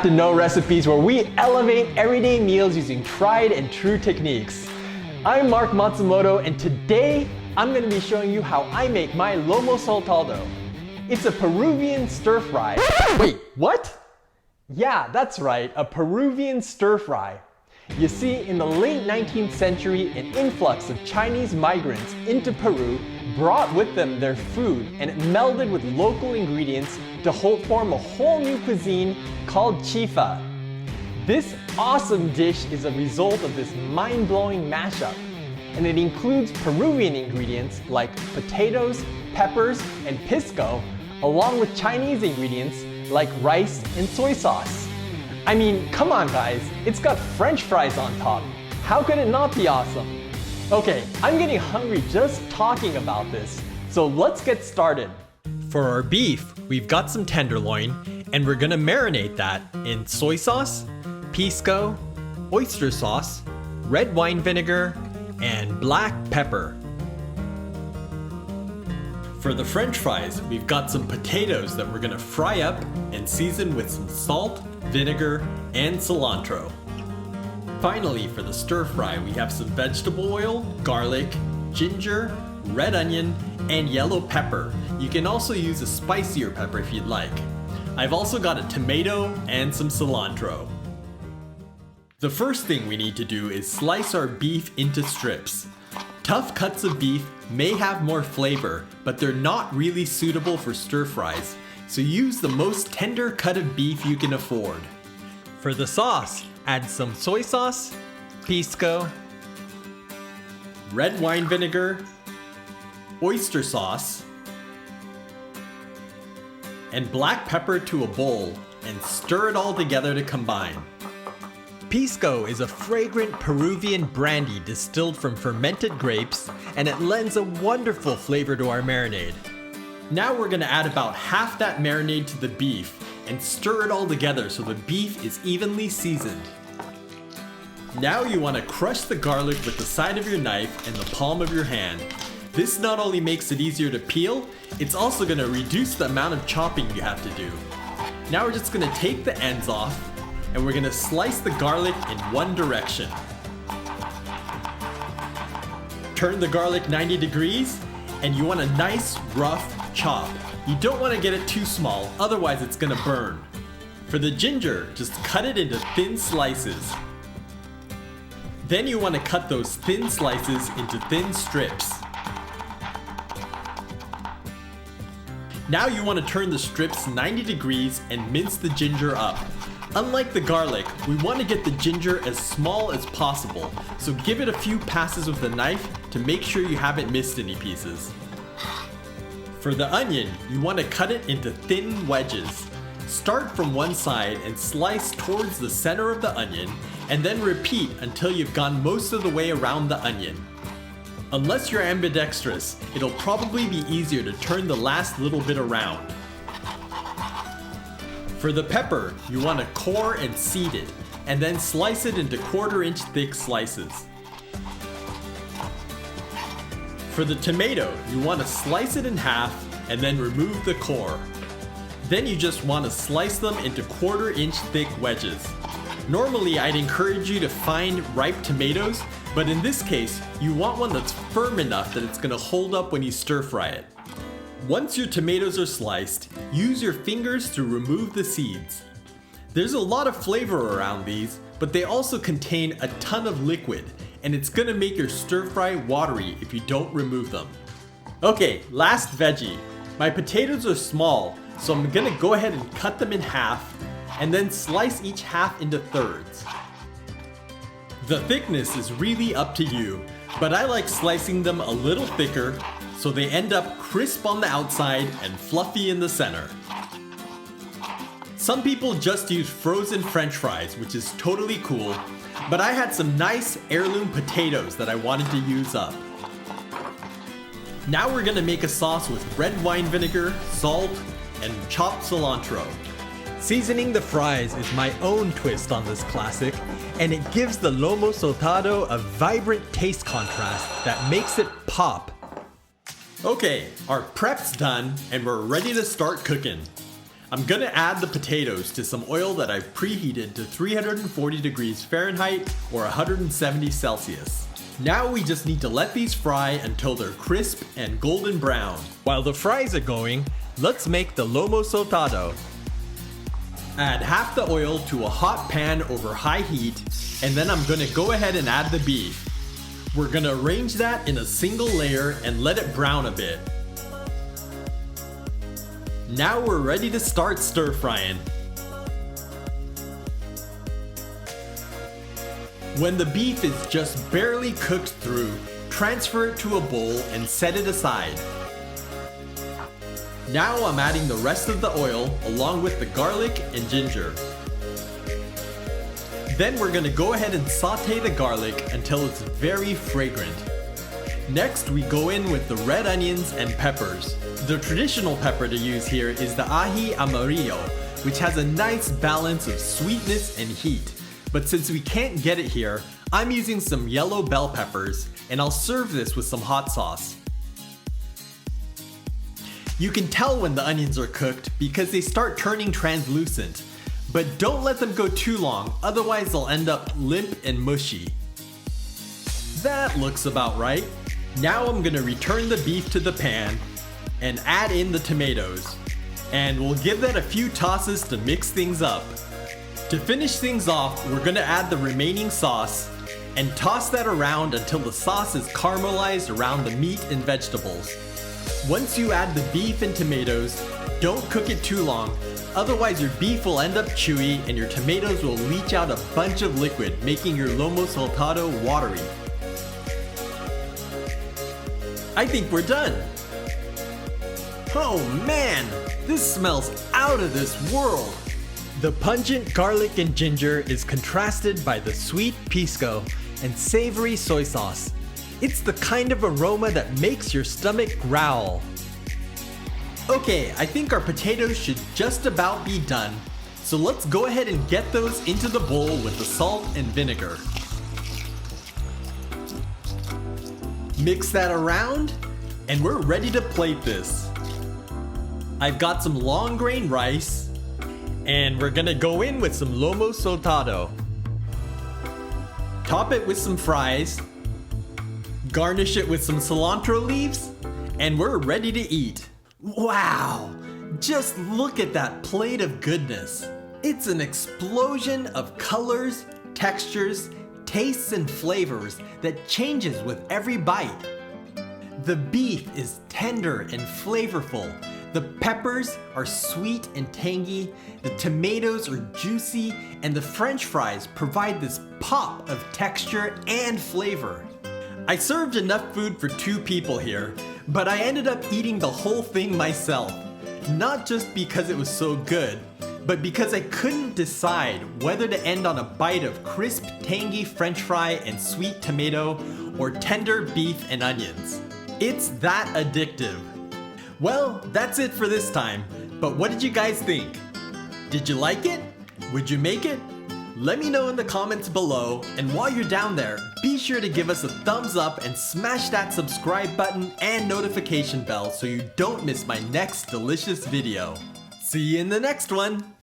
to Know recipes where we elevate everyday meals using tried and true techniques. I'm Mark Matsumoto, and today I'm going to be showing you how I make my Lomo Saltado. It's a Peruvian stir fry. Wait, what? Yeah, that's right, a Peruvian stir fry. You see, in the late 19th century, an influx of Chinese migrants into Peru brought with them their food, and it melded with local ingredients to form a whole new cuisine called Chifa. This awesome dish is a result of this mind-blowing mashup, and it includes Peruvian ingredients like potatoes, peppers, and Pisco, along with Chinese ingredients like rice and soy sauce. I mean, come on guys, it's got French fries on top. How could it not be awesome? Okay, I'm getting hungry just talking about this, so let's get started. For our beef, we've got some tenderloin, and we're gonna marinate that in soy sauce, Pisco, oyster sauce, red wine vinegar, and black pepper. For the French fries, we've got some potatoes that we're gonna fry up and season with some salt, vinegar, and cilantro. Finally, for the stir fry, we have some vegetable oil, garlic, ginger, red onion, and yellow pepper. You can also use a spicier pepper if you'd like. I've also got a tomato and some cilantro. The first thing we need to do is slice our beef into strips. Tough cuts of beef may have more flavor, but they're not really suitable for stir fries, so use the most tender cut of beef you can afford. For the sauce, add some soy sauce, Pisco, red wine vinegar, oyster sauce, and black pepper to a bowl, and stir it all together to combine. Pisco is a fragrant Peruvian brandy distilled from fermented grapes, and it lends a wonderful flavor to our marinade. Now we're gonna add about half that marinade to the beef and stir it all together so the beef is evenly seasoned. Now you wanna crush the garlic with the side of your knife and the palm of your hand. This not only makes it easier to peel, it's also gonna reduce the amount of chopping you have to do. Now we're just gonna take the ends off, and we're gonna slice the garlic in one direction. Turn the garlic 90 degrees, and you want a nice, rough chop. You don't want to get it too small, otherwise it's gonna burn. For the ginger, just cut it into thin slices. Then you want to cut those thin slices into thin strips. Now you want to turn the strips 90 degrees and mince the ginger up. Unlike the garlic, we want to get the ginger as small as possible, so give it a few passes with the knife to make sure you haven't missed any pieces. For the onion, you want to cut it into thin wedges. Start from one side and slice towards the center of the onion, and then repeat until you've gone most of the way around the onion. Unless you're ambidextrous, it'll probably be easier to turn the last little bit around. For the pepper, you want to core and seed it, and then slice it into 1/4 inch thick slices. For the tomato, you want to slice it in half and then remove the core. Then you just want to slice them into 1/4 inch thick wedges. Normally, I'd encourage you to find ripe tomatoes, but in this case, you want one that's firm enough that it's going to hold up when you stir fry it. Once your tomatoes are sliced, use your fingers to remove the seeds. There's a lot of flavor around these, but they also contain a ton of liquid, and it's gonna make your stir fry watery if you don't remove them. Okay, last veggie. My potatoes are small, so I'm gonna go ahead and cut them in half, and then slice each half into thirds. The thickness is really up to you, but I like slicing them a little thicker so they end up crisp on the outside and fluffy in the center. Some people just use frozen French fries, which is totally cool, but I had some nice heirloom potatoes that I wanted to use up. Now we're gonna make a sauce with red wine vinegar, salt, and chopped cilantro. Seasoning the fries is my own twist on this classic, and it gives the Lomo Saltado a vibrant taste contrast that makes it pop. Okay, our prep's done and we're ready to start cooking. I'm gonna add the potatoes to some oil that I've preheated to 340 degrees Fahrenheit or 170 Celsius. Now we just need to let these fry until they're crisp and golden brown. While the fries are going, let's make the Lomo Saltado. Add half the oil to a hot pan over high heat, and then I'm gonna go ahead and add the beef. We're gonna arrange that in a single layer and let it brown a bit. Now we're ready to start stir frying. When the beef is just barely cooked through, transfer it to a bowl and set it aside. Now I'm adding the rest of the oil along with the garlic and ginger. Then we're gonna go ahead and saute the garlic until it's very fragrant. Next we go in with the red onions and peppers. The traditional pepper to use here is the ají amarillo, which has a nice balance of sweetness and heat. But since we can't get it here, I'm using some yellow bell peppers, and I'll serve this with some hot sauce. You can tell when the onions are cooked because they start turning translucent. But don't let them go too long, otherwise they'll end up limp and mushy. That looks about right. Now I'm gonna return the beef to the pan and add in the tomatoes. And we'll give that a few tosses to mix things up. To finish things off, we're gonna add the remaining sauce and toss that around until the sauce is caramelized around the meat and vegetables. Once you add the beef and tomatoes, don't cook it too long, otherwise your beef will end up chewy and your tomatoes will leach out a bunch of liquid, making your Lomo Saltado watery. I think we're done. Oh man, this smells out of this world. The pungent garlic and ginger is contrasted by the sweet Pisco and savory soy sauce. It's the kind of aroma that makes your stomach growl. Okay, I think our potatoes should just about be done. So let's go ahead and get those into the bowl with the salt and vinegar. Mix that around, and we're ready to plate this. I've got some long grain rice, and we're gonna go in with some Lomo Saltado. Top it with some fries. Garnish it with some cilantro leaves, and we're ready to eat. Wow! Just look at that plate of goodness. It's an explosion of colors, textures, tastes, and flavors that changes with every bite. The beef is tender and flavorful. The peppers are sweet and tangy, the tomatoes are juicy, and the French fries provide this pop of texture and flavor. I served enough food for 2 people here, but I ended up eating the whole thing myself. Not just because it was so good, but because I couldn't decide whether to end on a bite of crisp, tangy French fry and sweet tomato or tender beef and onions. It's that addictive. Well, that's it for this time, but what did you guys think? Did you like it? Would you make it? Let me know in the comments below, and while you're down there, be sure to give us a thumbs up and smash that subscribe button and notification bell so you don't miss my next delicious video. See you in the next one!